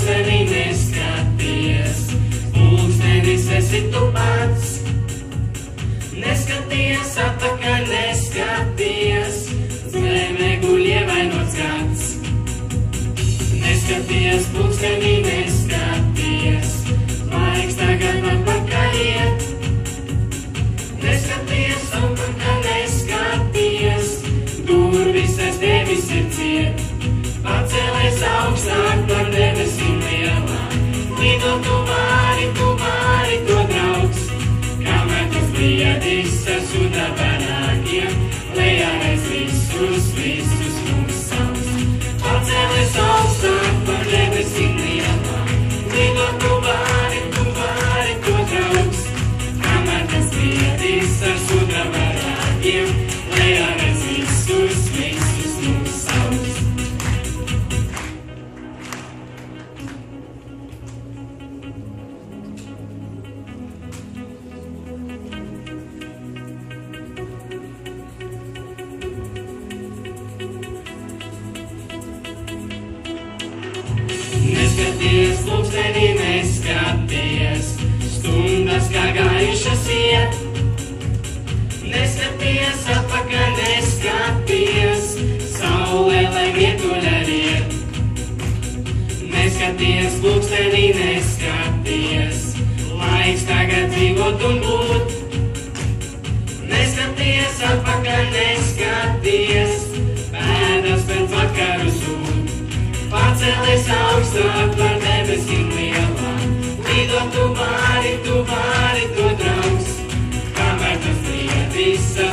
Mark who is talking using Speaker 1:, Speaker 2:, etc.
Speaker 1: pulksteni neskaties, pulkstenis esi tu pats. Neskaties atpakaļ, neskaties, zeme guļ ievainots gads. Neskaties, pulksteni neskaties, laiks tagad atpakaļ iet. Neskaties atpakaļ, neskaties, durvis aiz tevis ir ciet. Pacēlies augstāk par debesim lielāk, lido tu vari to draugs. Kamēr tas briedis ar sudā barākiem, lejā reiz visus mums sauc. Pacēlies augstāk par debesim lielāk, lido tu vari to draugs. Kamēr tas briedis ar sudā barākiem, lejā reiz visus mums sauc. Neskaties, pulksteni neskaties, stundas kā gājušas iet. Neskaties atpakaļ, neskaties, saulē lai vietuļa riet. Neskaties, pulksteni neskaties, laiks tagad dzīvot un būt. Neskaties atpakaļ, neskaties, pēdas pēc vakaru sūt. Pacēlies augstāk par debesim lielāk, lido tu vari to draugs. Kamēr tas briedis ar